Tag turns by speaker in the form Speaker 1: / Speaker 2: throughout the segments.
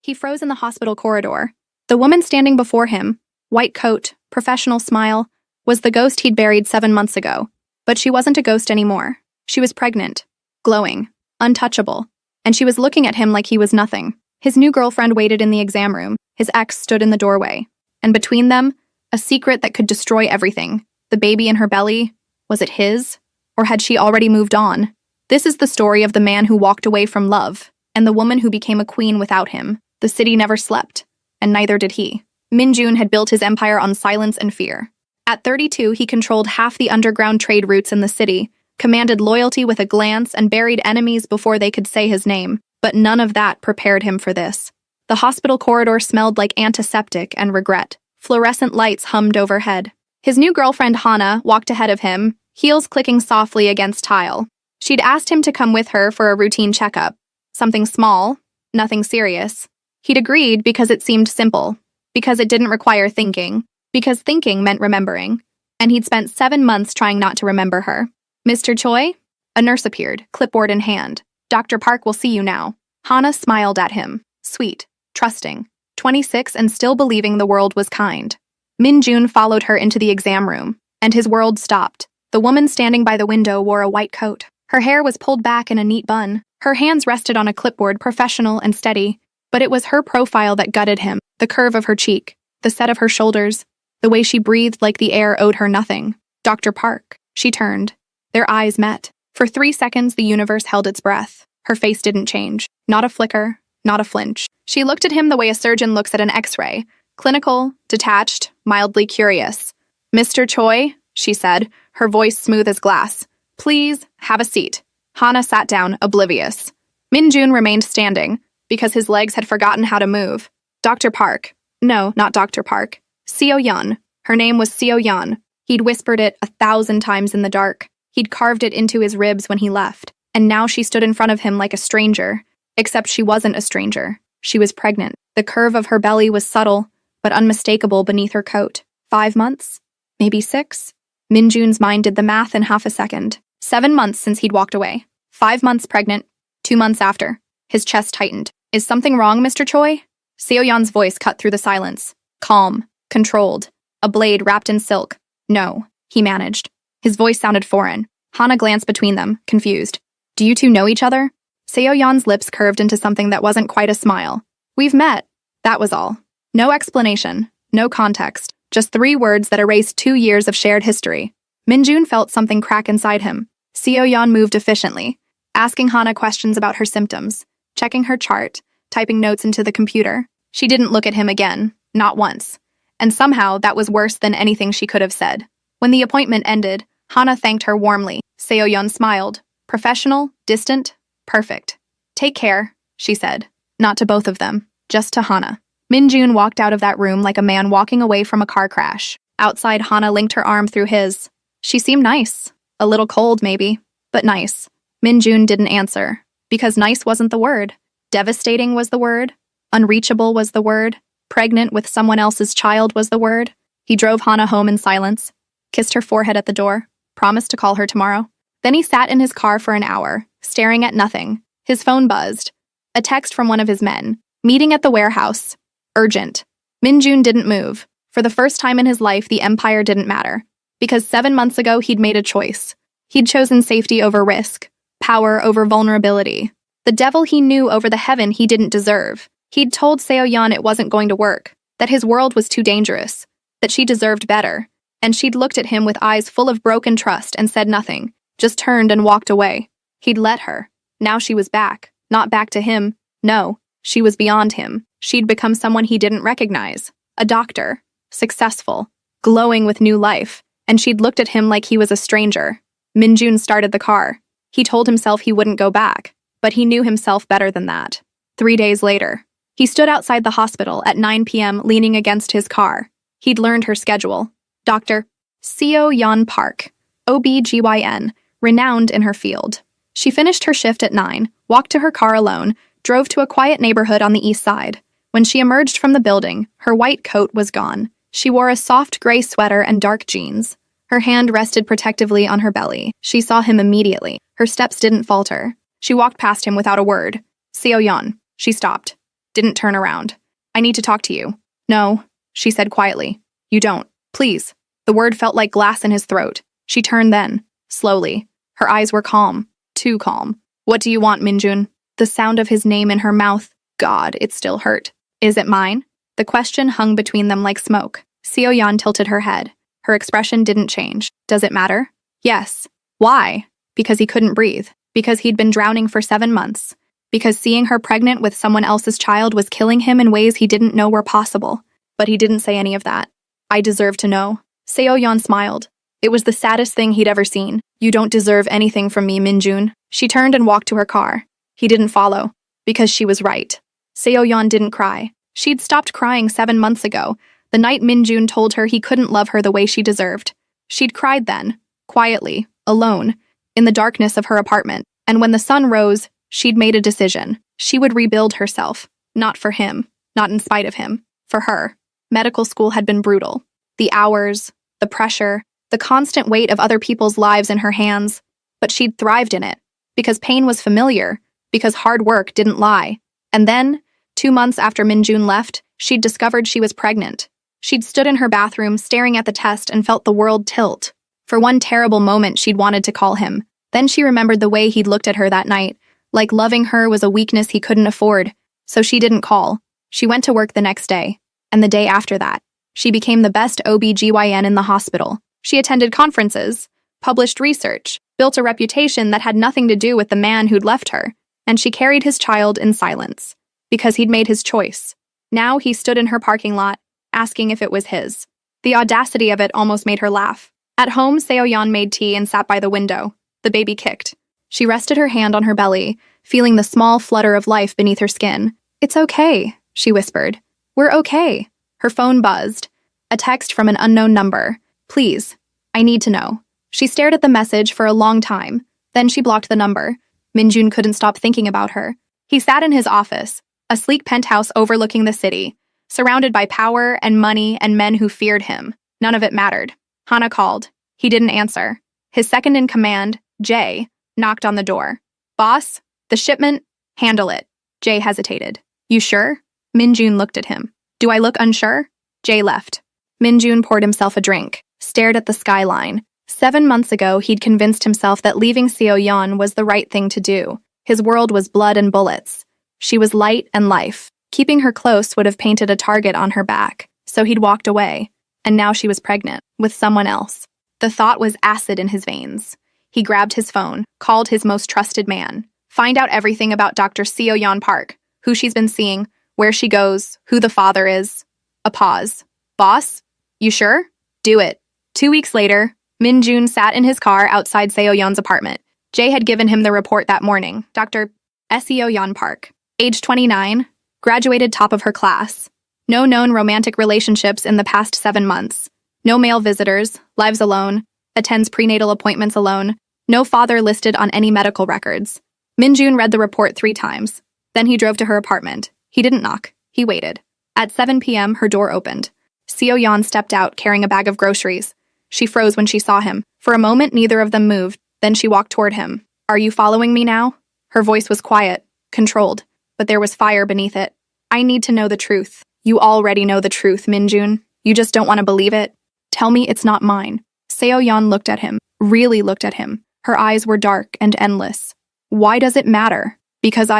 Speaker 1: He froze in the hospital corridor. The woman standing before him, white coat, professional smile, was the ghost he'd buried 7 months ago. But she wasn't a ghost anymore. She was pregnant, glowing, untouchable, and she was looking at him like he was nothing. His new girlfriend waited in the exam room. His ex stood in the doorway. And between them, a secret that could destroy everything. The baby in her belly, was it his? Or had she already moved on? This is the story of the man who walked away from love, and the woman who became a queen without him. The city never slept, and neither did he. Min-jun had built his empire on silence and fear. At 32, he controlled half the underground trade routes in the city, commanded loyalty with a glance, and buried enemies before they could say his name. But none of that prepared him for this. The hospital corridor smelled like antiseptic and regret. Fluorescent lights hummed overhead. His new girlfriend, Hana, walked ahead of him, heels clicking softly against tile. She'd asked him to come with her for a routine checkup. Something small, nothing serious. He'd agreed because it seemed simple, because it didn't require thinking, because thinking meant remembering. And he'd spent 7 months trying not to remember her. Mr. Choi? A nurse appeared, clipboard in hand. Dr. Park will see you now. Hana smiled at him, sweet, trusting, 26 and still believing the world was kind. Min-jun followed her into the exam room, and his world stopped. The woman standing by the window wore a white coat. Her hair was pulled back in a neat bun. Her hands rested on a clipboard, professional and steady. But it was her profile that gutted him, the curve of her cheek, the set of her shoulders, the way she breathed like the air owed her nothing. Dr. Park. She turned. Their eyes met. For 3 seconds, the universe held its breath. Her face didn't change. Not a flicker, not a flinch. She looked at him the way a surgeon looks at an X-ray. Clinical, detached, mildly curious. Mr. Choi, she said, her voice smooth as glass. Please, have a seat. Hana sat down, oblivious. Min-jun remained standing, because his legs had forgotten how to move. Dr. Park. No, not Dr. Park. Seo-yeon. Her name was Seo-yeon. He'd whispered it 1,000 times in the dark. He'd carved it into his ribs when he left. And now she stood in front of him like a stranger. Except she wasn't a stranger. She was pregnant. The curve of her belly was subtle, but unmistakable beneath her coat. 5 months? Maybe 6? Min-jun's mind did the math in half a second. 7 months since he'd walked away. 5 months pregnant. 2 months after. His chest tightened. Is something wrong, Mr. Choi? Seo-yeon's voice cut through the silence. Calm. Controlled. A blade wrapped in silk. No, he managed. His voice sounded foreign. Hana glanced between them, confused. Do you two know each other? Seo-yeon's lips curved into something that wasn't quite a smile. We've met. That was all. No explanation. No context. Just 3 words that erased 2 years of shared history. Min-jun felt something crack inside him. Seo-yeon moved efficiently, asking Hana questions about her symptoms, checking her chart, typing notes into the computer. She didn't look at him again, not once. And somehow that was worse than anything she could have said. When the appointment ended, Hana thanked her warmly. Seo-yeon smiled. Professional, distant, perfect. Take care, she said. Not to both of them, just to Hana. Min-jun walked out of that room like a man walking away from a car crash. Outside, Hana linked her arm through his. She seemed nice. A little cold, maybe, but nice. Min-jun didn't answer, because nice wasn't the word. Devastating was the word. Unreachable was the word. Pregnant with someone else's child was the word. He drove Hana home in silence, kissed her forehead at the door, promised to call her tomorrow. Then he sat in his car for an hour, staring at nothing. His phone buzzed. A text from one of his men. Meeting at the warehouse. Urgent. Min-jun didn't move. For the first time in his life, the empire didn't matter. Because 7 months ago, he'd made a choice. He'd chosen safety over risk, power over vulnerability. The devil he knew over the heaven he didn't deserve. He'd told Seo-yeon it wasn't going to work, that his world was too dangerous, that she deserved better. And she'd looked at him with eyes full of broken trust and said nothing, just turned and walked away. He'd let her. Now she was back. Not back to him. No, she was beyond him. She'd become someone he didn't recognize. A doctor. Successful. Glowing with new life. And she'd looked at him like he was a stranger. Min-jun started the car. He told himself he wouldn't go back. But he knew himself better than that. 3 days later, he stood outside the hospital at 9 p.m. leaning against his car. He'd learned her schedule. Dr. Seo-yeon Park, OB-GYN, renowned in her field. She finished her shift at 9, walked to her car alone, drove to a quiet neighborhood on the east side. When she emerged from the building, her white coat was gone. She wore a soft gray sweater and dark jeans. Her hand rested protectively on her belly. She saw him immediately. Her steps didn't falter. She walked past him without a word. Seo-yeon. She stopped. didn't turn around. I need to talk to you. No, she said quietly. You don't. Please. The word felt like glass in his throat. She turned then, slowly. Her eyes were calm. Too calm. What do you want, Minjun? The sound of his name in her mouth. God, it still hurt. Is it mine? The question hung between them like smoke. Seo-yeon tilted her head. Her expression didn't change. Does it matter? Yes. Why? Because he couldn't breathe. Because he'd been drowning for 7 months. Because seeing her pregnant with someone else's child was killing him in ways he didn't know were possible. But he didn't say any of that. I deserve to know. Seo-yeon smiled. It was the saddest thing he'd ever seen. You don't deserve anything from me, Minjun. She turned and walked to her car. He didn't follow. Because she was right. Seo-yeon didn't cry. She'd stopped crying 7 months ago, the night Minjun told her he couldn't love her the way she deserved. She'd cried then, quietly, alone, in the darkness of her apartment, and when the sun rose, she'd made a decision. She would rebuild herself. Not for him. Not in spite of him. For her. Medical school had been brutal. The hours, the pressure, the constant weight of other people's lives in her hands. But she'd thrived in it. Because pain was familiar. Because hard work didn't lie. And then, 2 months after Minjun left, she'd discovered she was pregnant. She'd stood in her bathroom, staring at the test, and felt the world tilt. For one terrible moment, she'd wanted to call him. Then she remembered the way he'd looked at her that night, like loving her was a weakness he couldn't afford. So she didn't call. She went to work the next day. And the day after that. She became the best OB-GYN in the hospital. She attended conferences, published research, built a reputation that had nothing to do with the man who'd left her. And she carried his child in silence. Because he'd made his choice. Now he stood in her parking lot, asking if it was his. The audacity of it almost made her laugh. At home, Seo-yeon made tea and sat by the window. The baby kicked. She rested her hand on her belly, feeling the small flutter of life beneath her skin. It's okay, she whispered. We're okay. Her phone buzzed. A text from an unknown number. Please, I need to know. She stared at the message for a long time. Then she blocked the number. Minjun couldn't stop thinking about her. He sat in his office, a sleek penthouse overlooking the city, surrounded by power and money and men who feared him. None of it mattered. Hana called. He didn't answer. His second-in-command, Jay, knocked on the door. Boss, the shipment? Handle it. Jay hesitated. You sure? Minjun looked at him. Do I look unsure? Jay left. Minjun poured himself a drink, stared at the skyline. 7 months ago, he'd convinced himself that leaving Seo-yeon was the right thing to do. His world was blood and bullets. She was light and life. Keeping her close would have painted a target on her back, so he'd walked away. And now she was pregnant, with someone else. The thought was acid in his veins. He grabbed his phone, called his most trusted man. Find out everything about Dr. Seo-yeon Park, who she's been seeing, where she goes, who the father is. A pause. Boss? You sure? Do it. 2 weeks later, Minjun sat in his car outside Seo-yeon's apartment. Jay had given him the report that morning. Dr. Seo-yeon Park. Age 29, graduated top of her class. No known romantic relationships in the past 7 months. No male visitors, lives alone, attends prenatal appointments alone, no father listed on any medical records. Minjun read the report 3 times. Then he drove to her apartment. He didn't knock. He waited. At 7 p.m., her door opened. Seo-yeon stepped out carrying a bag of groceries. She froze when she saw him. For a moment, neither of them moved. Then she walked toward him. Are you following me now? Her voice was quiet, controlled, but there was fire beneath it. I need to know the truth. You already know the truth, Minjun. You just don't want to believe it. Tell me it's not mine. Seo-yeon looked at him, really looked at him. Her eyes were dark and endless. Why does it matter? Because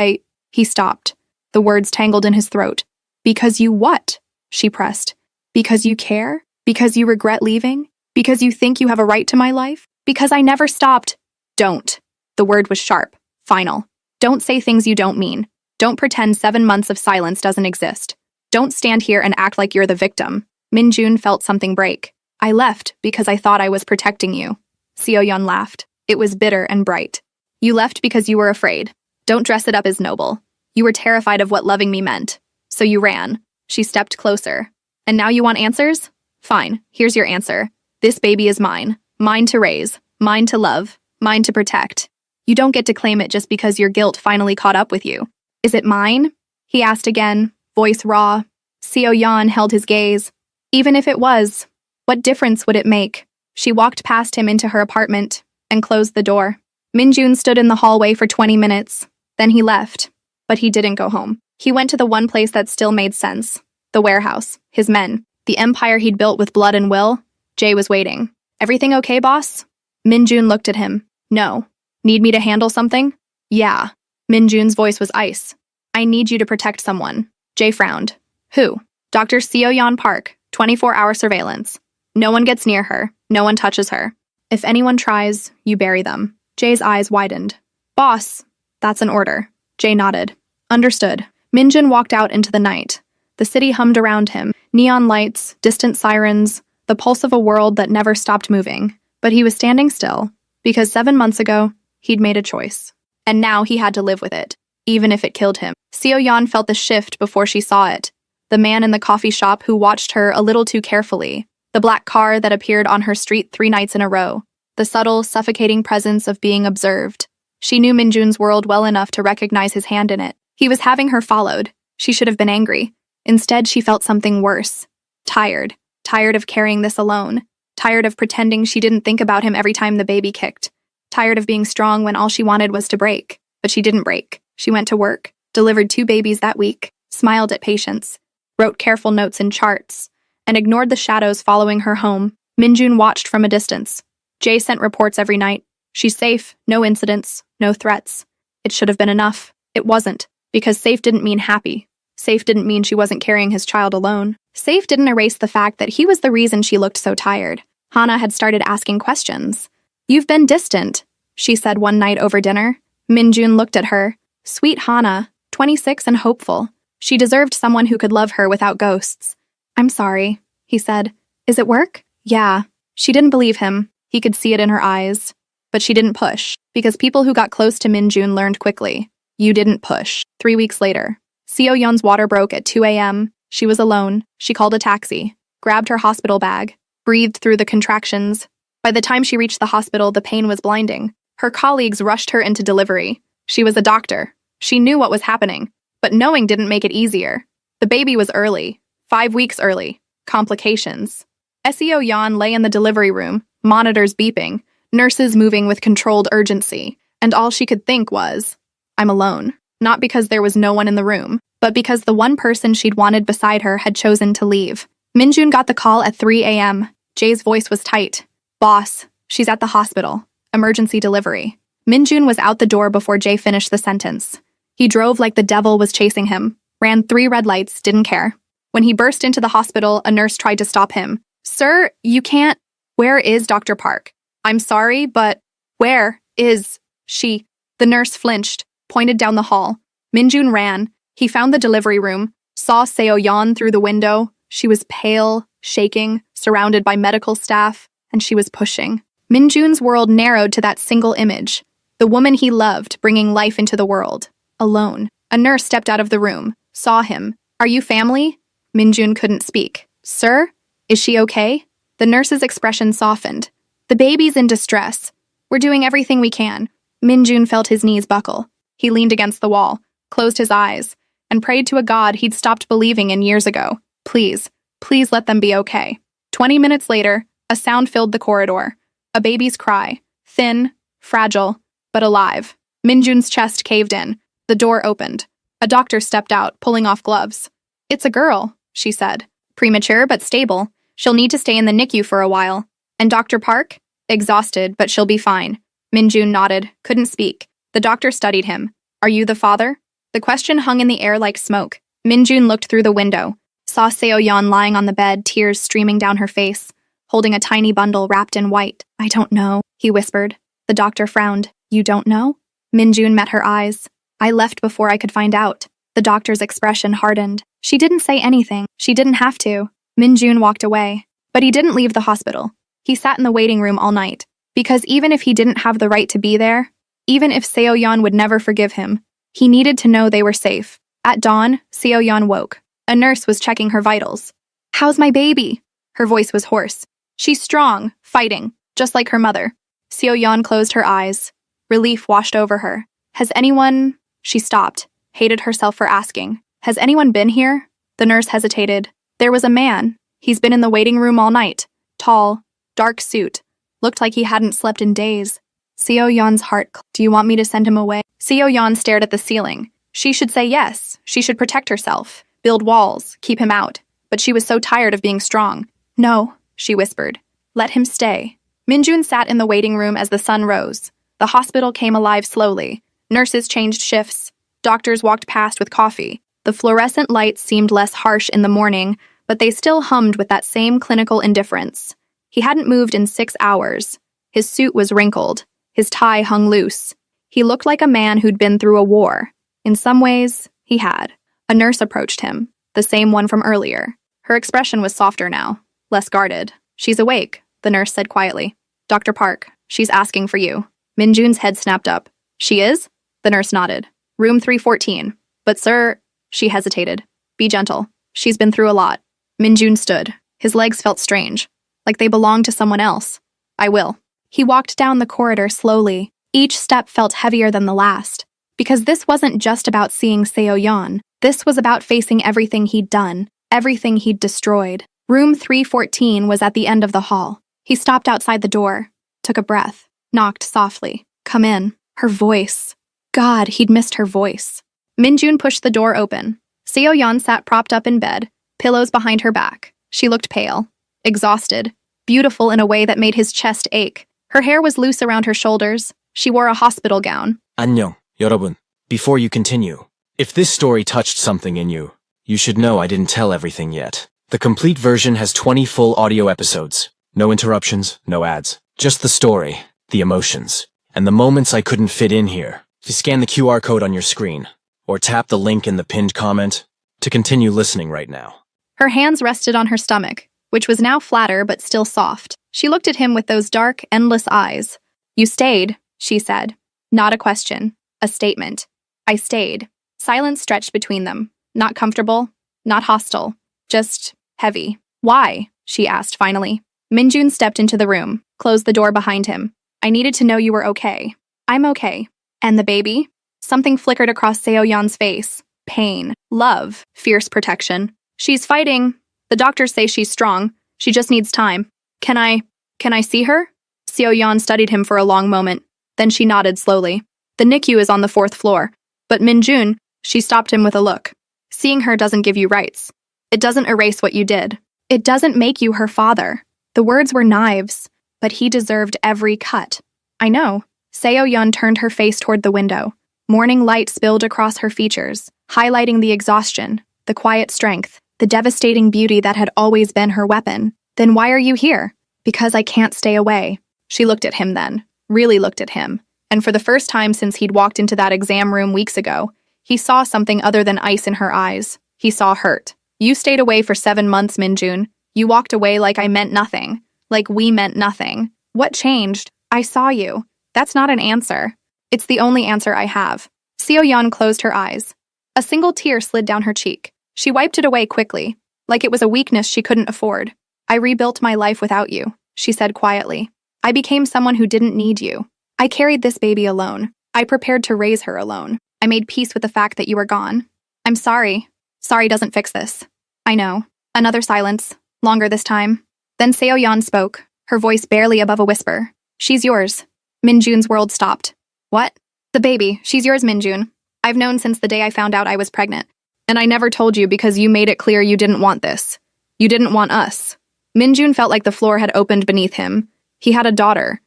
Speaker 1: He stopped. The words tangled in his throat. Because you what? She pressed. Because you care? Because you regret leaving? Because you think you have a right to my life? Because I never stopped. Don't. The word was sharp, final. Don't say things you don't mean. Don't pretend 7 months of silence doesn't exist. Don't stand here and act like you're the victim. Minjun felt something break. I left because I thought I was protecting you. Seo-yeon laughed. It was bitter and bright. You left because you were afraid. Don't dress it up as noble. You were terrified of what loving me meant. So you ran. She stepped closer. And now you want answers? Fine, here's your answer. This baby is mine. Mine to raise. Mine to love. Mine to protect. You don't get to claim it just because your guilt finally caught up with you. Is it mine? He asked again, voice raw. Seo-yeon held his gaze. Even if it was, what difference would it make? She walked past him into her apartment and closed the door. Minjun stood in the hallway for 20 minutes. Then he left. But he didn't go home. He went to the one place that still made sense. The warehouse. His men. The empire he'd built with blood and will. Jay was waiting. Everything okay, boss? Minjun looked at him. No. Need me to handle something? Yeah. Minjun's voice was ice. I need you to protect someone. Jay frowned. Who? Dr. Seo-yeon Park. 24-hour surveillance. No one gets near her. No one touches her. If anyone tries, you bury them. Jay's eyes widened. Boss, that's an order. Jay nodded. Understood. Minjun walked out into the night. The city hummed around him. Neon lights, distant sirens, the pulse of a world that never stopped moving. But he was standing still, because 7 months ago, he'd made a choice. And now he had to live with it, even if it killed him. Seo-yeon felt the shift before she saw it. The man in the coffee shop who watched her a little too carefully. The black car that appeared on her street 3 nights in a row. The subtle, suffocating presence of being observed. She knew Minjun's world well enough to recognize his hand in it. He was having her followed. She should have been angry. Instead, she felt something worse. Tired. Tired of carrying this alone. Tired of pretending she didn't think about him every time the baby kicked. Tired of being strong when all she wanted was to break. But she didn't break. She went to work, delivered 2 babies that week, smiled at patients, wrote careful notes in charts, and ignored the shadows following her home. Minjun watched from a distance. Jay sent reports every night. She's safe, no incidents, no threats. It should have been enough. It wasn't, because safe didn't mean happy. Safe didn't mean she wasn't carrying his child alone. Safe didn't erase the fact that he was the reason she looked so tired. Hana had started asking questions. You've been distant, she said one night over dinner. Minjun looked at her. Sweet Hana, 26 and hopeful. She deserved someone who could love her without ghosts. I'm sorry, he said. Is it work? Yeah. She didn't believe him. He could see it in her eyes. But she didn't push, because people who got close to Minjun learned quickly. You didn't push. 3 weeks later. Seo-yeon's water broke at 2 a.m. She was alone. She called a taxi, grabbed her hospital bag, breathed through the contractions. By the time she reached the hospital, the pain was blinding. Her colleagues rushed her into delivery. She was a doctor. She knew what was happening, but knowing didn't make it easier. The baby was early, 5 weeks early. Complications. Seo-yeon lay in the delivery room, monitors beeping, nurses moving with controlled urgency, and all she could think was, I'm alone. Not because there was no one in the room, but because the one person she'd wanted beside her had chosen to leave. Minjun got the call at 3 a.m. Jay's voice was tight. Boss, she's at the hospital. Emergency delivery. Minjun was out the door before Jay finished the sentence. He drove like the devil was chasing him, ran 3 red lights, didn't care. When he burst into the hospital, a nurse tried to stop him. Sir, you can't. Where is Dr. Park? I'm sorry, but where is she? The nurse flinched, pointed down the hall. Minjun ran. He found the delivery room, saw Seo-yeon through the window. She was pale, shaking, surrounded by medical staff, and she was pushing. Minjun's world narrowed to that single image. The woman he loved, bringing life into the world. Alone. A nurse stepped out of the room, saw him. Are you family? Minjun couldn't speak. Sir? Is she okay? The nurse's expression softened. The baby's in distress. We're doing everything we can. Minjun felt his knees buckle. He leaned against the wall, closed his eyes, and prayed to a god he'd stopped believing in years ago. Please, please let them be okay. 20 minutes later, a sound filled the corridor. A baby's cry. Thin, fragile, but alive. Minjun's chest caved in. The door opened. A doctor stepped out, pulling off gloves. It's a girl, she said. Premature but stable. She'll need to stay in the NICU for a while. And Dr. Park? Exhausted, but she'll be fine. Minjun nodded, couldn't speak. The doctor studied him. Are you the father? The question hung in the air like smoke. Minjun looked through the window, saw Seo-yeon lying on the bed, tears streaming down her face, holding a tiny bundle wrapped in white. I don't know, he whispered. The doctor frowned. You don't know? Minjun met her eyes. I left before I could find out. The doctor's expression hardened. She didn't say anything. She didn't have to. Minjun walked away. But he didn't leave the hospital. He sat in the waiting room all night. Because even if he didn't have the right to be there, even if Seo-yeon would never forgive him, he needed to know they were safe. At dawn, Seo-yeon woke. A nurse was checking her vitals. How's my baby? Her voice was hoarse. She's strong, fighting, just like her mother. Seo-yeon closed her eyes. Relief washed over her. Has anyone... She stopped, hated herself for asking. Has anyone been here? The nurse hesitated. There was a man. He's been in the waiting room all night. Tall, dark suit. Looked like he hadn't slept in days. Seo-yeon's heart. Do you want me to send him away? Seo-yeon stared at the ceiling. She should say yes. She should protect herself, build walls, keep him out. But she was so tired of being strong. No, she whispered. Let him stay. Minjun sat in the waiting room as the sun rose. The hospital came alive slowly. Nurses changed shifts. Doctors walked past with coffee. The fluorescent lights seemed less harsh in the morning, but they still hummed with that same clinical indifference. He hadn't moved in 6 hours. His suit was wrinkled. His tie hung loose. He looked like a man who'd been through a war. In some ways, he had. A nurse approached him, the same one from earlier. Her expression was softer now, less guarded. She's awake, the nurse said quietly. Dr. Park, she's asking for you. Minjun's head snapped up. She is? The nurse nodded. Room 314. But sir, she hesitated. Be gentle. She's been through a lot. Minjun stood. His legs felt strange, like they belonged to someone else. I will. He walked down the corridor slowly. Each step felt heavier than the last. Because this wasn't just about seeing Seo-yeon. This was about facing everything he'd done, everything he'd destroyed. Room 314 was at the end of the hall. He stopped outside the door, took a breath, knocked softly. Come in. Her voice. God, he'd missed her voice. Minjun pushed the door open. Seo-yeon sat propped up in bed, pillows behind her back. She looked pale, exhausted, beautiful in a way that made his chest ache. Her hair was loose around her shoulders. She wore a hospital gown.
Speaker 2: 안녕, 여러분. Before you continue, if this story touched something in you, you should know I didn't tell everything yet. The complete version has 20 full audio episodes. No interruptions, no ads. Just the story, the emotions, and the moments I couldn't fit in here. If you scan the QR code on your screen, or tap the link in the pinned comment, to continue listening right now.
Speaker 1: Her hands rested on her stomach, which was now flatter but still soft. She looked at him with those dark, endless eyes. You stayed, she said. Not a question, a statement. I stayed. Silence stretched between them. Not comfortable, not hostile, just heavy. Why? She asked finally. Minjun stepped into the room, closed the door behind him. I needed to know you were okay. I'm okay. And the baby? Something flickered across Seo-yeon's face. Pain, love, fierce protection. She's fighting. The doctors say she's strong. She just needs time. Can I see her? Seo-yeon studied him for a long moment. Then she nodded slowly. The NICU is on the 4th floor. But Minjun, she stopped him with a look. Seeing her doesn't give you rights. It doesn't erase what you did. It doesn't make you her father. The words were knives, but he deserved every cut. I know. Seo-yeon turned her face toward the window. Morning light spilled across her features, highlighting the exhaustion, the quiet strength, the devastating beauty that had always been her weapon. Then why are you here? Because I can't stay away. She looked at him then, really looked at him. And for the first time since he'd walked into that exam room weeks ago, he saw something other than ice in her eyes. He saw hurt. You stayed away for 7 months, Minjun. You walked away like I meant nothing. Like we meant nothing. What changed? I saw you. That's not an answer. It's the only answer I have. Seo-yeon closed her eyes. A single tear slid down her cheek. She wiped it away quickly, like it was a weakness she couldn't afford. I rebuilt my life without you, she said quietly. I became someone who didn't need you. I carried this baby alone. I prepared to raise her alone. I made peace with the fact that you were gone. I'm sorry. Sorry doesn't fix this. I know. Another silence. Longer this time. Then Seo-yeon spoke, her voice barely above a whisper. She's yours. Minjun's world stopped. What? The baby. She's yours, Minjun. I've known since the day I found out I was pregnant. And I never told you because you made it clear you didn't want this. You didn't want us. Minjun felt like the floor had opened beneath him. He had a daughter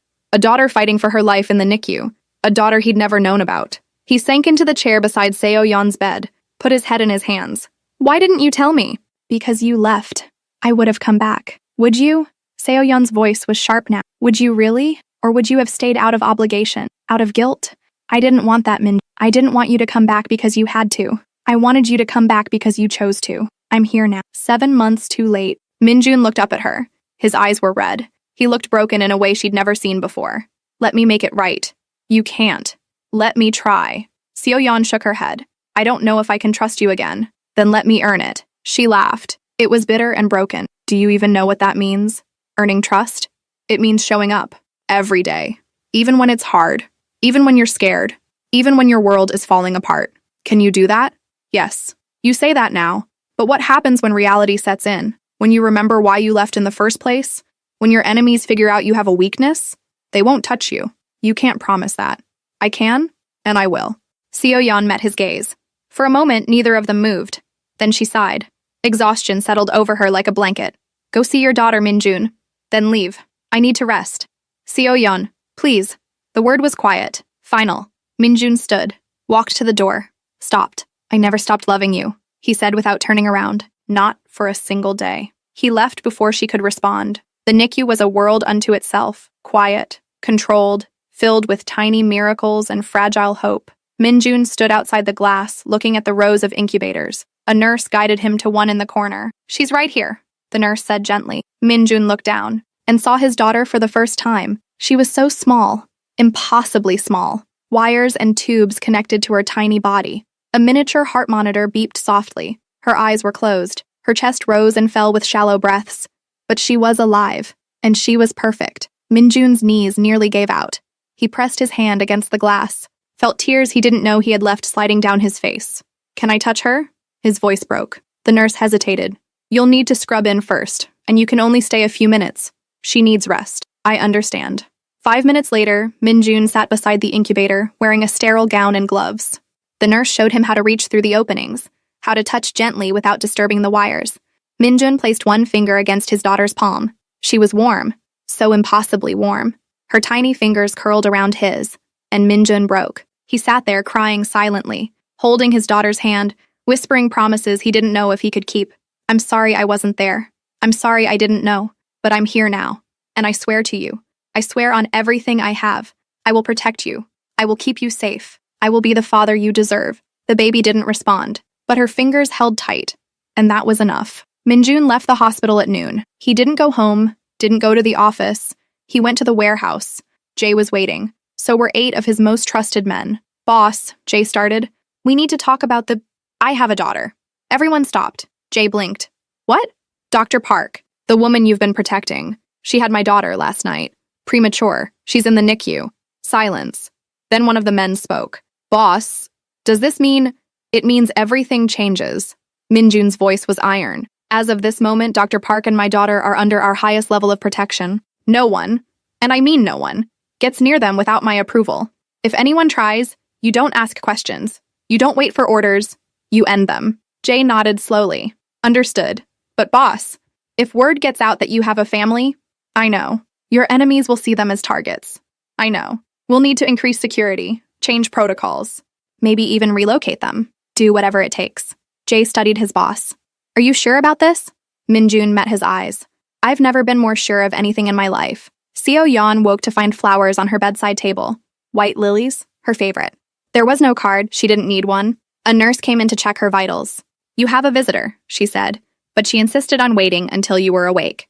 Speaker 1: fighting for her life in the NICU, a daughter he'd never known about. He sank into the chair beside Seo-yeon's bed, put his head in his hands. Why didn't you tell me? Because you left. I would have come back. Would you? Seo-yeon's voice was sharp now. Would you really? Or would you have stayed out of obligation, out of guilt? I didn't want that, Min. I didn't want you to come back because you had to. I wanted you to come back because you chose to. I'm here now. 7 months too late. Minjun looked up at her. His eyes were red. He looked broken in a way she'd never seen before. Let me make it right. You can't. Let me try. Seo-yeon shook her head. I don't know if I can trust you again. Then let me earn it. She laughed. It was bitter and broken. Do you even know what that means? Earning trust? It means showing up. Every day. Even when it's hard. Even when you're scared. Even when your world is falling apart. Can you do that? Yes. You say that now. But what happens when reality sets in? When you remember why you left in the first place? When your enemies figure out you have a weakness? They won't touch you. You can't promise that. I can, and I will. Seo-yeon met his gaze. For a moment, neither of them moved. Then she sighed. Exhaustion settled over her like a blanket. Go see your daughter, Minjun. Then leave. I need to rest. Seo-yeon, please. The word was quiet, final. Minjun stood, walked to the door, stopped. I never stopped loving you, he said without turning around. Not for a single day. He left before she could respond. The NICU was a world unto itself, quiet, controlled, filled with tiny miracles and fragile hope. Minjun stood outside the glass, looking at the rows of incubators. A nurse guided him to one in the corner. She's right here, the nurse said gently. Minjun looked down and saw his daughter for the first time. She was so small, impossibly small. Wires and tubes connected to her tiny body. A miniature heart monitor beeped softly. Her eyes were closed. Her chest rose and fell with shallow breaths. But she was alive, and she was perfect. Minjun's knees nearly gave out. He pressed his hand against the glass, felt tears he didn't know he had left sliding down his face. Can I touch her? His voice broke. The nurse hesitated. You'll need to scrub in first, and you can only stay a few minutes. She needs rest. I understand. 5 minutes later, Minjun sat beside the incubator, wearing a sterile gown and gloves. The nurse showed him how to reach through the openings, how to touch gently without disturbing the wires. Minjun placed one finger against his daughter's palm. She was warm, so impossibly warm. Her tiny fingers curled around his, and Minjun broke. He sat there crying silently, holding his daughter's hand, whispering promises he didn't know if he could keep. I'm sorry I wasn't there. I'm sorry I didn't know, but I'm here now. And I swear to you, I swear on everything I have, I will protect you. I will keep you safe. I will be the father you deserve. The baby didn't respond, but her fingers held tight, and that was enough. Minjun left the hospital at noon. He didn't go home, didn't go to the office. He went to the warehouse. Jay was waiting. So were 8 of his most trusted men. Boss, Jay started. We need to talk about I have a daughter. Everyone stopped. Jay blinked. What? Dr. Park, the woman you've been protecting. She had my daughter last night. Premature. She's in the NICU. Silence. Then one of the men spoke. Boss, does this mean? It means everything changes. Minjun's voice was iron. As of this moment, Dr. Park and my daughter are under our highest level of protection. No one, and I mean no one, gets near them without my approval. If anyone tries, you don't ask questions. You don't wait for orders. You end them. Jay nodded slowly. Understood. But boss, if word gets out that you have a family, I know. Your enemies will see them as targets. I know. We'll need to increase security, change protocols, maybe even relocate them. Do whatever it takes. Jay studied his boss. Are you sure about this? Minjun met his eyes. I've never been more sure of anything in my life. Seo-yeon woke to find flowers on her bedside table. White lilies, her favorite. There was no card, she didn't need one. A nurse came in to check her vitals. You have a visitor, she said, but she insisted on waiting until you were awake.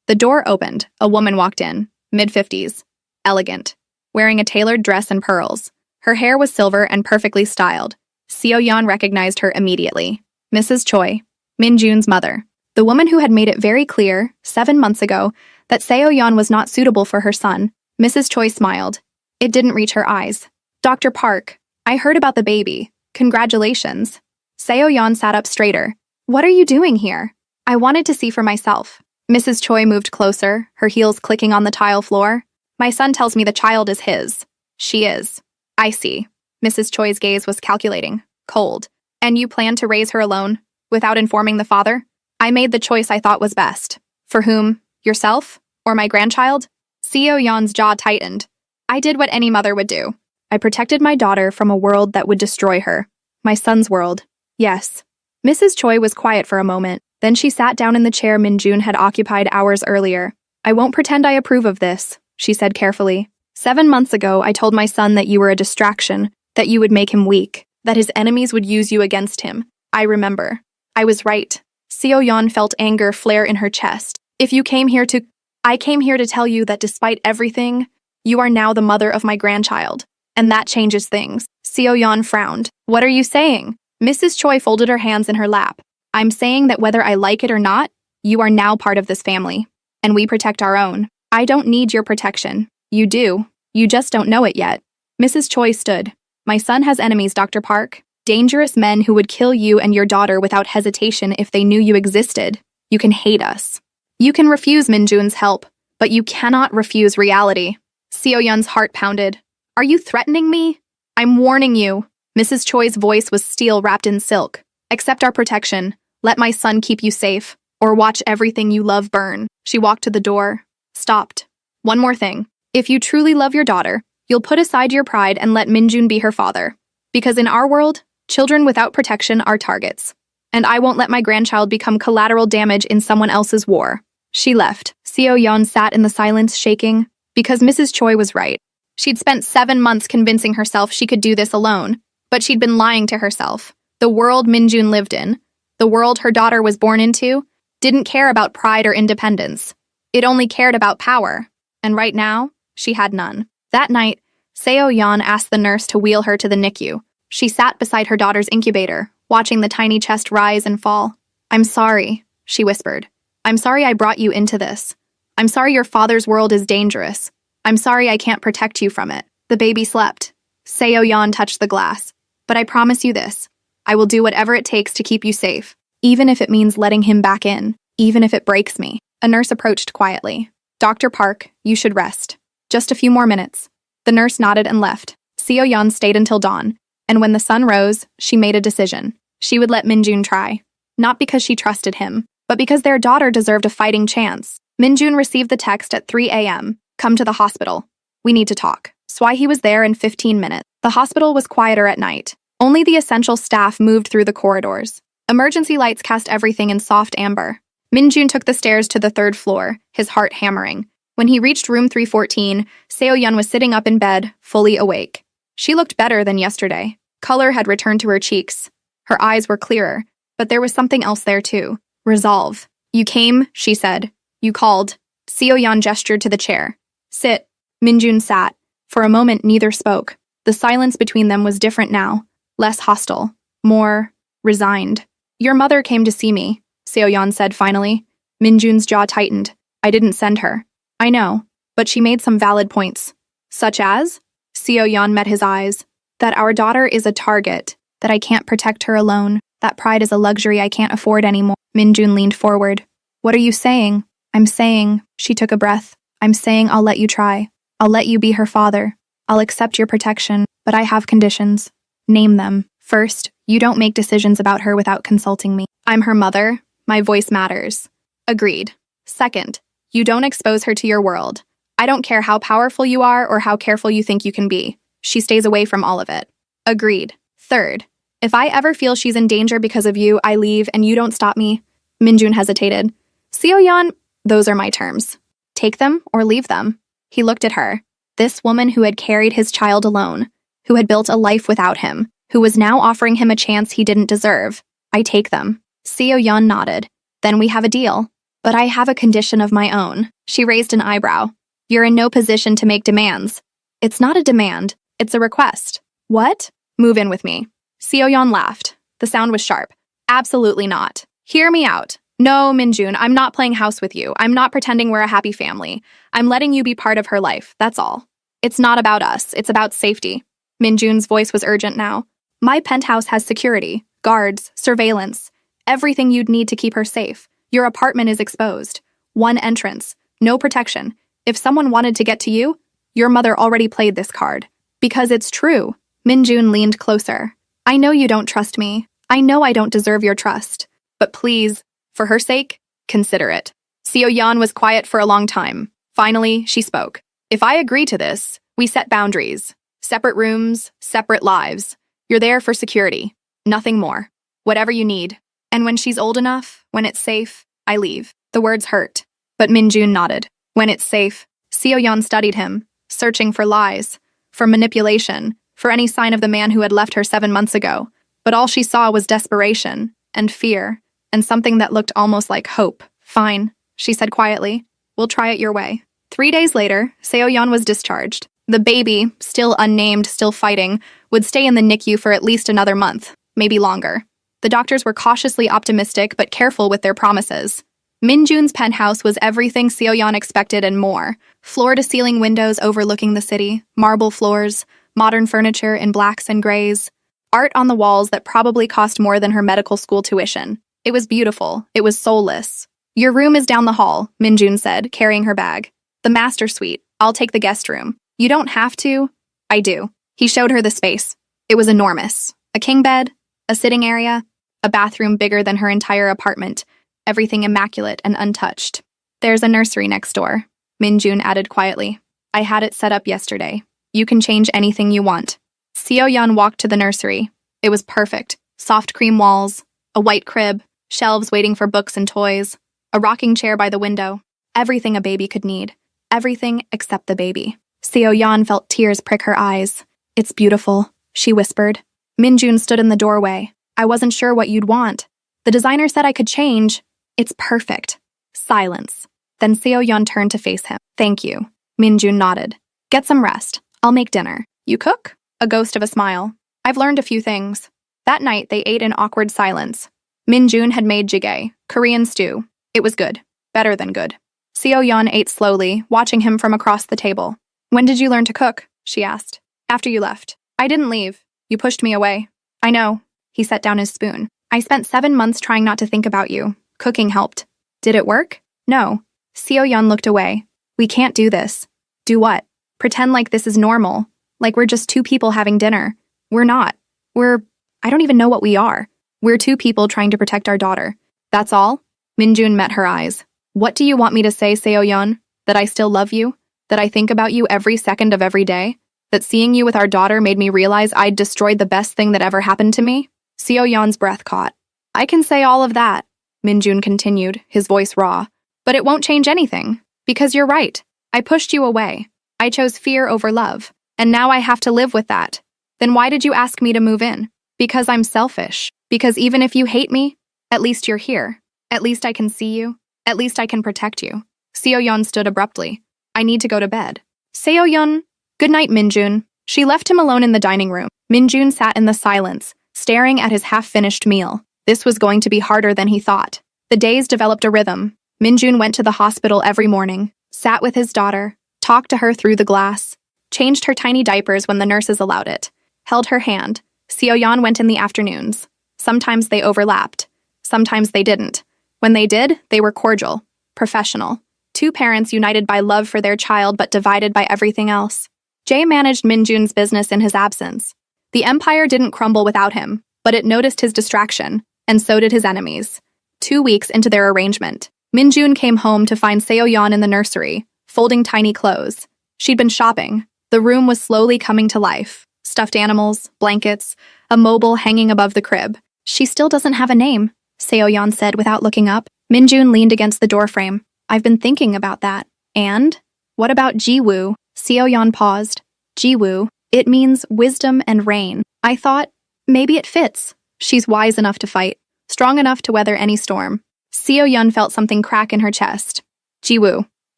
Speaker 1: The door opened. A woman walked in, mid-50s, elegant, wearing a tailored dress and pearls. Her hair was silver and perfectly styled. Seo-yeon recognized her immediately. Mrs. Choi, Minjun's mother. The woman who had made it very clear, 7 months ago, that Seo-yeon was not suitable for her son. Mrs. Choi smiled. It didn't reach her eyes. Dr. Park, I heard about the baby. Congratulations. Seo-yeon sat up straighter. What are you doing here? I wanted to see for myself. Mrs. Choi moved closer, her heels clicking on the tile floor. My son tells me the child is his. She is. I see. Mrs. Choi's gaze was calculating, cold. And you plan to raise her alone, without informing the father? I made the choice I thought was best. For whom? Yourself? Or my grandchild? Seo-yeon's jaw tightened. I did what any mother would do. I protected my daughter from a world that would destroy her. My son's world. Yes. Mrs. Choi was quiet for a moment. Then she sat down in the chair Minjun had occupied hours earlier. I won't pretend I approve of this, she said carefully. 7 months ago, I told my son that you were a distraction, that you would make him weak, that his enemies would use you against him. I remember. I was right. Seo-yeon felt anger flare in her chest. I came here to tell you that despite everything, you are now the mother of my grandchild. And that changes things. Seo-yeon frowned. What are you saying? Mrs. Choi folded her hands in her lap. I'm saying that whether I like it or not, you are now part of this family. And we protect our own. I don't need your protection. You do. You just don't know it yet. Mrs. Choi stood. My son has enemies, Dr. Park. Dangerous men who would kill you and your daughter without hesitation if they knew you existed. You can hate us. You can refuse Minjun's help, but you cannot refuse reality. Seo-yeon's heart pounded. Are you threatening me? I'm warning you. Mrs. Choi's voice was steel wrapped in silk. "Accept our protection. Let my son keep you safe, or watch everything you love burn." She walked to the door, stopped. "One more thing. If you truly love your daughter, you'll put aside your pride and let Minjun be her father. Because in our world, children without protection are targets. And I won't let my grandchild become collateral damage in someone else's war." She left. Seo Yeon sat in the silence, shaking, because Mrs. Choi was right. She'd spent 7 months convincing herself she could do this alone, but she'd been lying to herself. The world Minjun lived in, the world her daughter was born into, didn't care about pride or independence. It only cared about power. And right now, she had none. That night, Seo Yeon asked the nurse to wheel her to the NICU. She sat beside her daughter's incubator, watching the tiny chest rise and fall. "I'm sorry," she whispered. "I'm sorry I brought you into this. I'm sorry your father's world is dangerous. I'm sorry I can't protect you from it." The baby slept. Seo Yeon touched the glass. "But I promise you this. I will do whatever it takes to keep you safe, even if it means letting him back in, even if it breaks me." A nurse approached quietly. "Dr. Park, you should rest. Just a few more minutes." The nurse nodded and left. Seo Yeon stayed until dawn, and when the sun rose, she made a decision. She would let Minjun try. Not because she trusted him, but because their daughter deserved a fighting chance. Minjun received the text at 3 a.m. "Come to the hospital. We need to talk." He was there in 15 minutes. The hospital was quieter at night. Only the essential staff moved through the corridors. Emergency lights cast everything in soft amber. Minjun took the stairs to the 3rd floor, his heart hammering. When he reached room 314, Seo Yeon was sitting up in bed, fully awake. She looked better than yesterday. Color had returned to her cheeks. Her eyes were clearer, but there was something else there too. Resolve. "You came," she said. "You called." Seo Yeon gestured to the chair. "Sit." Minjun sat. For a moment, neither spoke. The silence between them was different now. Less hostile. More resigned. "Your mother came to see me," Seo Yeon said finally. Minjun's jaw tightened. "I didn't send her." "I know, but she made some valid points." "Such as?" Seo Yeon met his eyes. "That our daughter is a target, that I can't protect her alone, that pride is a luxury I can't afford anymore." Minjun leaned forward. "What are you saying?" "I'm saying," she took a breath, "I'm saying I'll let you try. I'll let you be her father. I'll accept your protection, but I have conditions." "Name them." "First, you don't make decisions about her without consulting me. I'm her mother. My voice matters." "Agreed." "Second, you don't expose her to your world. I don't care how powerful you are or how careful you think you can be. She stays away from all of it." "Agreed." "Third, if I ever feel she's in danger because of you, I leave and you don't stop me." Minjun hesitated. "Seo Yeon, those are my terms. Take them or leave them." He looked at her. This woman who had carried his child alone, who had built a life without him, who was now offering him a chance he didn't deserve. "I take them." Seo Yeon nodded. "Then we have a deal. But I have a condition of my own." She raised an eyebrow. "You're in no position to make demands." "It's not a demand. It's a request." "What?" "Move in with me." Seo Yeon laughed. The sound was sharp. "Absolutely not. Hear me out. No, Minjun, I'm not playing house with you. I'm not pretending we're a happy family. I'm letting you be part of her life, that's all. It's not about us, it's about safety." Minjun's voice was urgent now. "My penthouse has security, guards, surveillance, everything you'd need to keep her safe. Your apartment is exposed. One entrance, no protection. If someone wanted to get to you, your mother already played this card." "Because it's true." Minjun leaned closer. "I know you don't trust me. I know I don't deserve your trust. But please, for her sake, consider it." Seo Yeon was quiet for a long time. Finally, she spoke. "If I agree to this, we set boundaries. Separate rooms, separate lives. You're there for security. Nothing more. Whatever you need. And when she's old enough, when it's safe, I leave." The words hurt, but Minjun nodded. "When it's safe." Seo Yeon studied him, searching for lies, for manipulation, for any sign of the man who had left her 7 months ago. But all she saw was desperation, and fear, and something that looked almost like hope. "Fine," she said quietly. "We'll try it your way." 3 days later, Seo Yeon was discharged. The baby, still unnamed, still fighting, would stay in the NICU for at least another month, maybe longer. The doctors were cautiously optimistic but careful with their promises. Minjun's penthouse was everything Seo Yeon expected and more. Floor-to-ceiling windows overlooking the city, marble floors, modern furniture in blacks and grays, art on the walls that probably cost more than her medical school tuition. It was beautiful. It was soulless. "Your room is down the hall," Minjun said, carrying her bag. "The master suite. I'll take the guest room." "You don't have to." "I do." He showed her the space. It was enormous. A king bed, a sitting area, a bathroom bigger than her entire apartment, everything immaculate and untouched. There's a nursery next door, Minjun added quietly. I had it set up yesterday. You can change anything you want. Seo-yeon walked to the nursery. It was perfect. Soft cream walls, a white crib, shelves waiting for books and toys, a rocking chair by the window. Everything a baby could need. Everything except the baby. Seo-yeon felt tears prick her eyes. It's beautiful, she whispered. Minjun stood in the doorway. I wasn't sure what you'd want. The designer said I could change. It's perfect. Silence. Then Seo-yeon turned to face him. Thank you. Minjun nodded. Get some rest. I'll make dinner. You cook? A ghost of a smile. I've learned a few things. That night, they ate in awkward silence. Minjun had made jjigae, Korean stew. It was good. Better than good. Seo-yeon ate slowly, watching him from across the table. When did you learn to cook? She asked. After you left. I didn't leave. You pushed me away. I know. He set down his spoon. I spent 7 months trying not to think about you. Cooking helped. Did it work? No. Seo-yeon looked away. We can't do this. Do what? Pretend like this is normal. Like we're just two people having dinner. We're not. I don't even know what we are. We're two people trying to protect our daughter. That's all? Minjun met her eyes. What do you want me to say, Seo-yeon? That I still love you? That I think about you every second of every day? That seeing you with our daughter made me realize I'd destroyed the best thing that ever happened to me? Seo-yeon's breath caught. I can say all of that, Minjun continued, his voice raw. But it won't change anything. Because you're right. I pushed you away. I chose fear over love. And now I have to live with that. Then why did you ask me to move in? Because I'm selfish. Because even if you hate me, at least you're here. At least I can see you. At least I can protect you. Seo-yeon stood abruptly. I need to go to bed. Seo-yeon. Good night, Minjun. She left him alone in the dining room. Minjun sat in the silence, staring at his half-finished meal. This was going to be harder than he thought. The days developed a rhythm. Minjun went to the hospital every morning, sat with his daughter, talked to her through the glass, changed her tiny diapers when the nurses allowed it, held her hand. Seo-yeon went in the afternoons. Sometimes they overlapped. Sometimes they didn't. When they did, they were cordial, professional. Two parents united by love for their child but divided by everything else. Jae managed Minjun's business in his absence. The empire didn't crumble without him, but it noticed his distraction, and so did his enemies. 2 weeks into their arrangement, Minjun came home to find Seo-yeon in the nursery, folding tiny clothes. She'd been shopping. The room was slowly coming to life. Stuffed animals, blankets, a mobile hanging above the crib. She still doesn't have a name, Seo-yeon said without looking up. Minjun leaned against the doorframe. I've been thinking about that. And? What about Jiwoo? Seo-yeon paused. Jiwoo. It means wisdom and rain. I thought, maybe it fits. She's wise enough to fight, strong enough to weather any storm. Seo-yeon felt something crack in her chest. Jiwoo,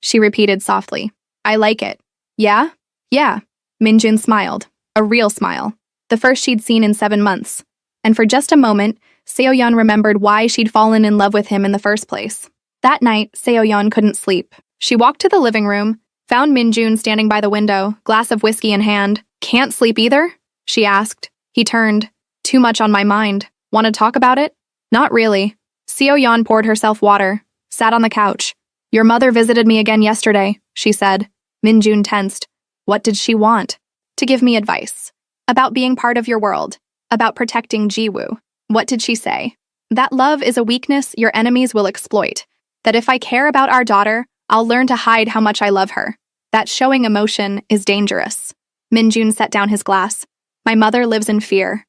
Speaker 1: she repeated softly. I like it. Yeah? Yeah. Minjun smiled. A real smile. The first she'd seen in 7 months. And for just a moment, Seo-yeon remembered why she'd fallen in love with him in the first place. That night, Seo-yeon couldn't sleep. She walked to the living room, found Minjun standing by the window, glass of whiskey in hand. Can't sleep either? She asked. He turned. Too much on my mind. Want to talk about it? Not really. Seo-yeon poured herself water, sat on the couch. Your mother visited me again yesterday, she said. Minjun tensed. What did she want? To give me advice. About being part of your world. About protecting Jiwoo. What did she say? That love is a weakness your enemies will exploit. That if I care about our daughter, I'll learn to hide how much I love her. That showing emotion is dangerous. Minjun set down his glass. My mother lives in fear.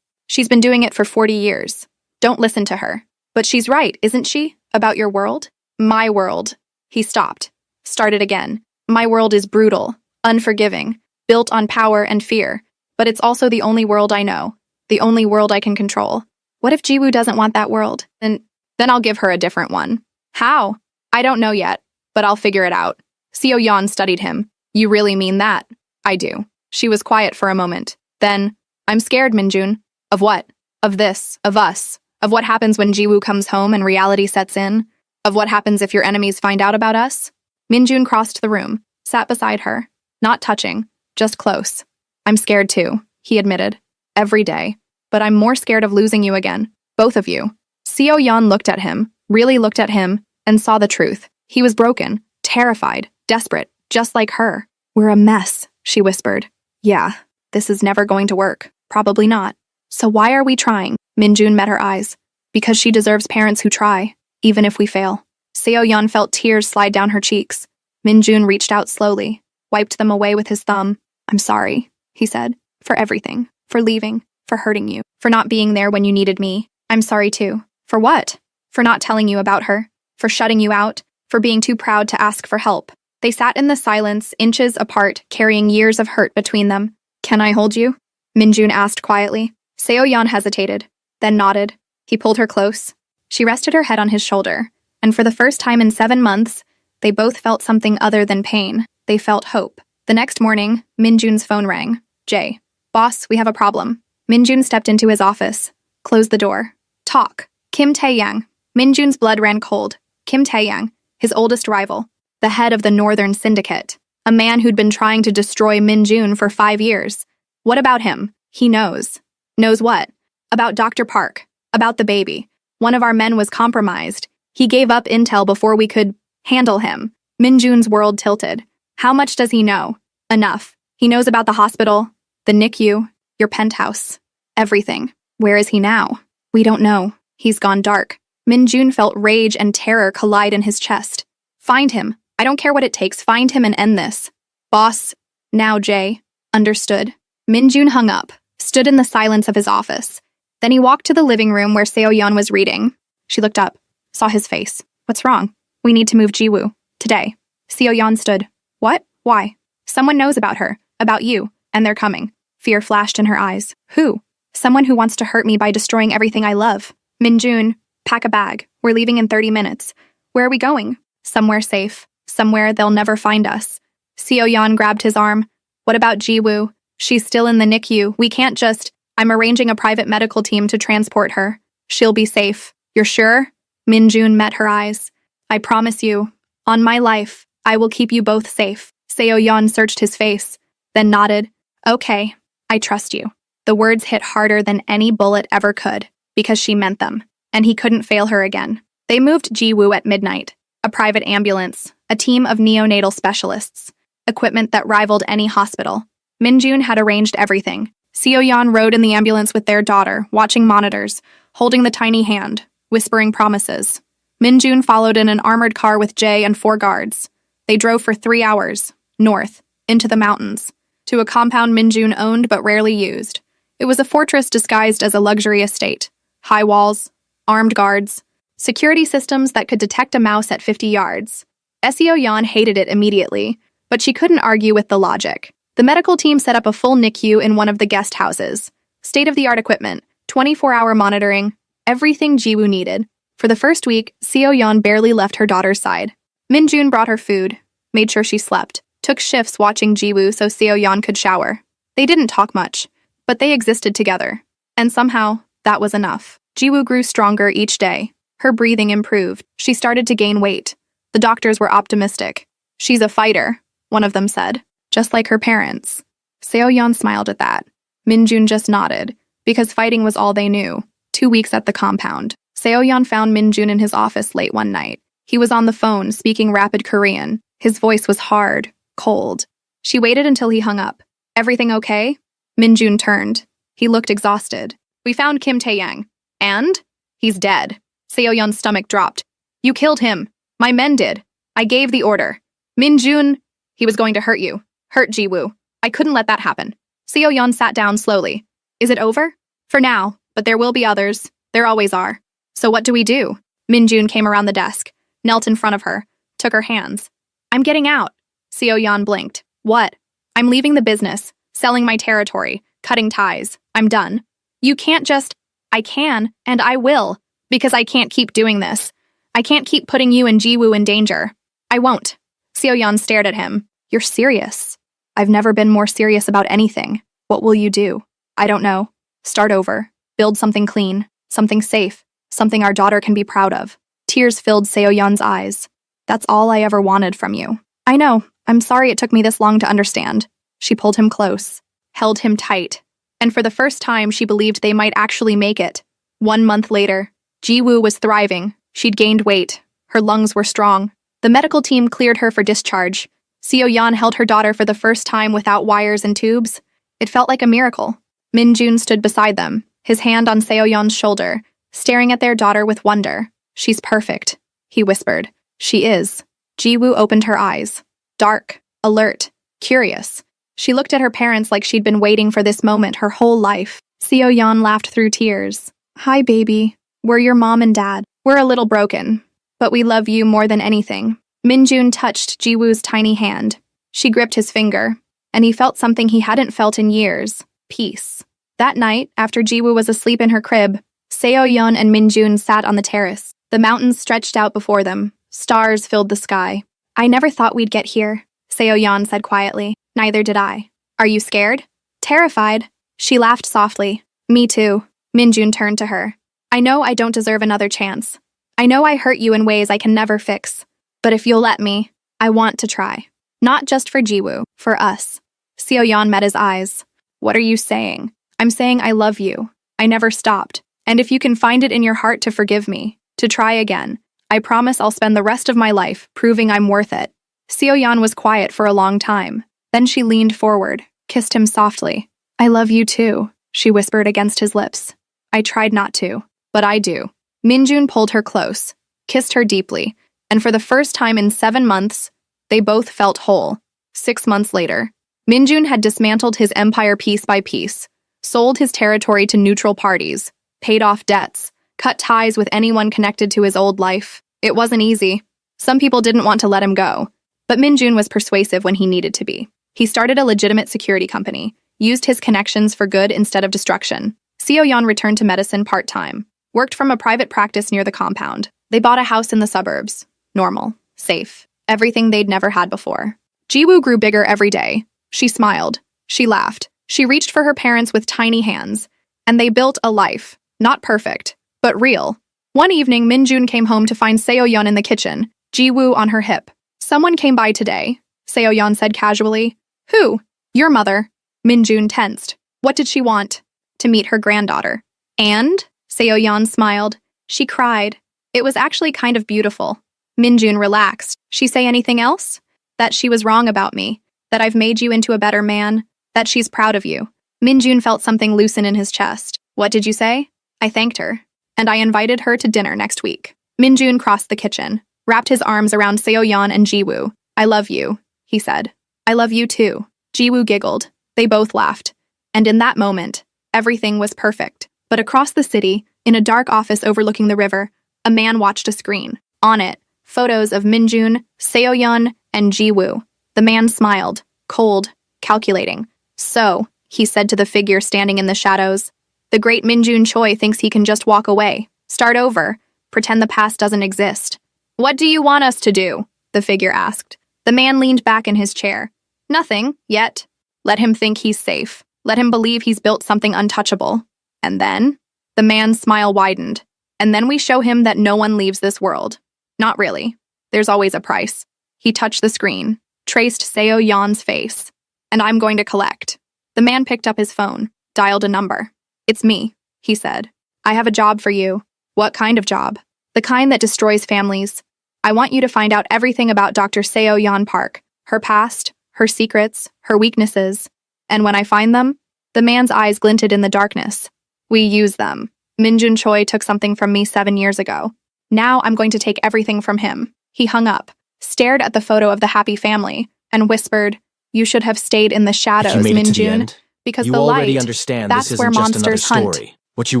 Speaker 1: She's been doing it for 40 years. Don't listen to her. But she's right, isn't she? About your world? My world. He stopped. Started again. My world is brutal, unforgiving, built on power and fear. But it's also the only world I know. The only world I can control. What if Jiwoo doesn't want that world? Then I'll give her a different one. How? I don't know yet, but I'll figure it out. Seo-yeon studied him. You really mean that? I do. She was quiet for a moment. Then, I'm scared, Minjun. Of what? Of this, of us. Of what happens when Jiwoo comes home and reality sets in. Of what happens if your enemies find out about us. Minjun crossed the room, sat beside her. Not touching, just close. I'm scared too, he admitted. Every day. But I'm more scared of losing you again. Both of you. Seo-yeon looked at him, really looked at him, and saw the truth. He was broken, terrified, desperate, just like her. We're a mess, she whispered. Yeah, this is never going to work. Probably not. So why are we trying? Minjun met her eyes. Because she deserves parents who try, even if we fail. Seo-yeon felt tears slide down her cheeks. Minjun reached out slowly, wiped them away with his thumb. I'm sorry, he said, for everything, for leaving, for hurting you, for not being there when you needed me. I'm sorry too. For what? For not telling you about her, for shutting you out, for being too proud to ask for help. They sat in the silence, inches apart, carrying years of hurt between them. Can I hold you? Minjun asked quietly. Seo-yeon hesitated, then nodded. He pulled her close. She rested her head on his shoulder, and for the first time in 7 months, they both felt something other than pain. They felt hope. The next morning, Minjun's phone rang. Jay. Boss, we have a problem. Minjun stepped into his office, closed the door. Talk. Kim Tae-yang. Minjun's blood ran cold. Kim Tae-yang, his oldest rival, the head of the Northern Syndicate, a man who'd been trying to destroy Minjun for 5 years. What about him? He knows. Knows what? About Dr. Park. About the baby. One of our men was compromised. He gave up intel before we could handle him. Minjun's world tilted. How much does he know? Enough. He knows about the hospital, the NICU, your penthouse. Everything. Where is he now? We don't know. He's gone dark. Minjun felt rage and terror collide in his chest. Find him. I don't care what it takes. Find him and end this. Boss. Now, Jay. Understood. Minjun hung up, stood in the silence of his office. Then he walked to the living room where Seo-yeon was reading. She looked up, saw his face. What's wrong? We need to move Jiwoo. Today. Seo-yeon stood. What? Why? Someone knows about her, about you, and they're coming. Fear flashed in her eyes. Who? Someone who wants to hurt me by destroying everything I love. Minjun, pack a bag. We're leaving in 30 minutes. Where are we going? Somewhere safe. Somewhere they'll never find us. Seo-yeon grabbed his arm. What about Jiwoo? She's still in the NICU. We can't just... I'm arranging a private medical team to transport her. She'll be safe. You're sure? Minjun met her eyes. I promise you. On my life, I will keep you both safe. Seo-yeon searched his face, then nodded. Okay, I trust you. The words hit harder than any bullet ever could, because she meant them, and he couldn't fail her again. They moved Jiwoo at midnight. A private ambulance, a team of neonatal specialists, equipment that rivaled any hospital. Minjun had arranged everything. Seo-yeon rode in the ambulance with their daughter, watching monitors, holding the tiny hand, whispering promises. Minjun followed in an armored car with Jae and 4 guards. They drove for 3 hours, north, into the mountains, to a compound Minjun owned but rarely used. It was a fortress disguised as a luxury estate. High walls, armed guards, security systems that could detect a mouse at 50 yards. Seo-yeon hated it immediately, but she couldn't argue with the logic. The medical team set up a full NICU in one of the guest houses. State-of-the-art equipment, 24-hour monitoring, everything Jiwoo needed. For the first week, Seo-yeon barely left her daughter's side. Minjun brought her food, made sure she slept, took shifts watching Jiwoo so Seo-yeon could shower. They didn't talk much, but they existed together. And somehow, that was enough. Jiwoo grew stronger each day. Her breathing improved. She started to gain weight. The doctors were optimistic. She's a fighter, one of them said. Just like her parents. Seo-yeon smiled at that. Minjun just nodded, because fighting was all they knew. 2 weeks at the compound. Seo-yeon found Minjun in his office late one night. He was on the phone, speaking rapid Korean. His voice was hard, cold. She waited until he hung up. Everything okay? Minjun turned. He looked exhausted. We found Kim Tae-yang. And? He's dead. Seo-yeon's stomach dropped. You killed him. My men did. I gave the order. Minjun, he was going to hurt you. Hurt Jiwoo. I couldn't let that happen. Seo-yeon sat down slowly. Is it over? For now, but there will be others. There always are. So what do we do? Minjun came around the desk, knelt in front of her, took her hands. I'm getting out. Seo-yeon blinked. What? I'm leaving the business, selling my territory, cutting ties. I'm done. You can't just... I can, and I will, because I can't keep doing this. I can't keep putting you and Jiwoo in danger. I won't. Seo-yeon stared at him. You're serious. I've never been more serious about anything. What will you do? I don't know. Start over. Build something clean. Something safe. Something our daughter can be proud of. Tears filled Seo-yeon's eyes. That's all I ever wanted from you. I know. I'm sorry it took me this long to understand. She pulled him close, held him tight, and for the first time she believed they might actually make it. 1 month later, Jiwoo was thriving. She'd gained weight. Her lungs were strong. The medical team cleared her for discharge. Seo-yeon held her daughter for the first time without wires and tubes. It felt like a miracle. Min-jun stood beside them, his hand on Seo-yeon's shoulder, staring at their daughter with wonder. "She's perfect," he whispered. "She is." Ji-woo opened her eyes. Dark, alert, curious. She looked at her parents like she'd been waiting for this moment her whole life. Seo-yeon laughed through tears. "Hi, baby. We're your mom and dad. We're a little broken, but we love you more than anything." Min-jun touched Ji-woo's tiny hand. She gripped his finger, and he felt something he hadn't felt in years. Peace. That night, after Ji-woo was asleep in her crib, Seo-yeon and Min-jun sat on the terrace. The mountains stretched out before them. Stars filled the sky. "I never thought we'd get here," Seo-yeon said quietly. "Neither did I." "Are you scared?" "Terrified." She laughed softly. "Me too." Min-jun turned to her. "I know I don't deserve another chance. I know I hurt you in ways I can never fix. But if you'll let me, I want to try. Not just for Ji-woo, for us." Seo-yeon met his eyes. "What are you saying?" "I'm saying I love you. I never stopped. And if you can find it in your heart to forgive me, to try again, I promise I'll spend the rest of my life proving I'm worth it." Seo-yeon was quiet for a long time. Then she leaned forward, kissed him softly. "I love you too," she whispered against his lips. "I tried not to, but I do." Min-jun pulled her close, kissed her deeply, and for the first time in 7 months, they both felt whole. 6 months later, Min-jun had dismantled his empire piece by piece, sold his territory to neutral parties, paid off debts, cut ties with anyone connected to his old life. It wasn't easy. Some people didn't want to let him go, but Min-jun was persuasive when he needed to be. He started a legitimate security company, used his connections for good instead of destruction. Seo-yeon returned to medicine part-time, worked from a private practice near the compound. They bought a house in the suburbs. Normal, safe, everything they'd never had before. Ji-woo grew bigger every day. She smiled. She laughed. She reached for her parents with tiny hands, and they built a life. Not perfect, but real. One evening, Min-jun came home to find Seo-yeon in the kitchen, Ji-woo on her hip. "Someone came by today," Seo-yeon said casually. "Who?" "Your mother." Min-jun tensed. What did she want? To meet her granddaughter. "And?" Seo-yeon smiled. "She cried. It was actually kind of beautiful." Min-jun relaxed. "She say anything else?" "That she was wrong about me. That I've made you into a better man. That she's proud of you." Min-jun felt something loosen in his chest. "What did you say?" "I thanked her. And I invited her to dinner next week." Min-jun crossed the kitchen, wrapped his arms around Seo-yeon and Ji-woo. "I love you," he said. "I love you too." Ji-woo giggled. They both laughed. And in that moment, everything was perfect. But across the city, in a dark office overlooking the river, a man watched a screen. On it, photos of Min-jun, Seo-yeon, and Ji-woo. The man smiled, cold, calculating. "So," he said to the figure standing in the shadows, "the great Min-jun Choi thinks he can just walk away, start over, pretend the past doesn't exist." "What do you want us to do?" the figure asked. The man leaned back in his chair. "Nothing, yet. Let him think he's safe. Let him believe he's built something untouchable. And then?" The man's smile widened. "And then we show him that no one leaves this world. Not really. There's always a price." He touched the screen, traced Seo-yeon's face. "And I'm going to collect." The man picked up his phone, dialed a number. "It's me," he said. "I have a job for you." "What kind of job?" "The kind that destroys families. I want you to find out everything about Dr. Seo-yeon Park, her past, her secrets, her weaknesses. And when I find them," the man's eyes glinted in the darkness, "we use them. Min-jun Choi took something from me 7 years ago. Now I'm going to take everything from him." He hung up, stared at the photo of the happy family, and whispered, "You should have stayed in the shadows,
Speaker 2: If you made it to the
Speaker 1: Min-jun,
Speaker 2: end,
Speaker 1: because
Speaker 2: you
Speaker 1: the
Speaker 2: already
Speaker 1: light,
Speaker 2: understand
Speaker 1: that's
Speaker 2: this
Speaker 1: where
Speaker 2: isn't just another
Speaker 1: monsters hunt."
Speaker 2: story. What you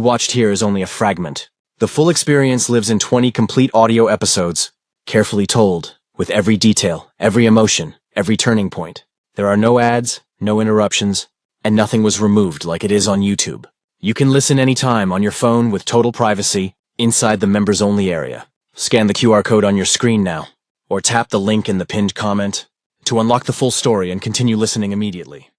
Speaker 2: watched here is only a fragment. The full experience lives in 20 complete audio episodes, carefully told, with every detail, every emotion, every turning point. There are no ads, no interruptions, and nothing was removed like it is on YouTube. You can listen anytime on your phone with total privacy, inside the members-only area. Scan the QR code on your screen now, or tap the link in the pinned comment to unlock the full story and continue listening immediately.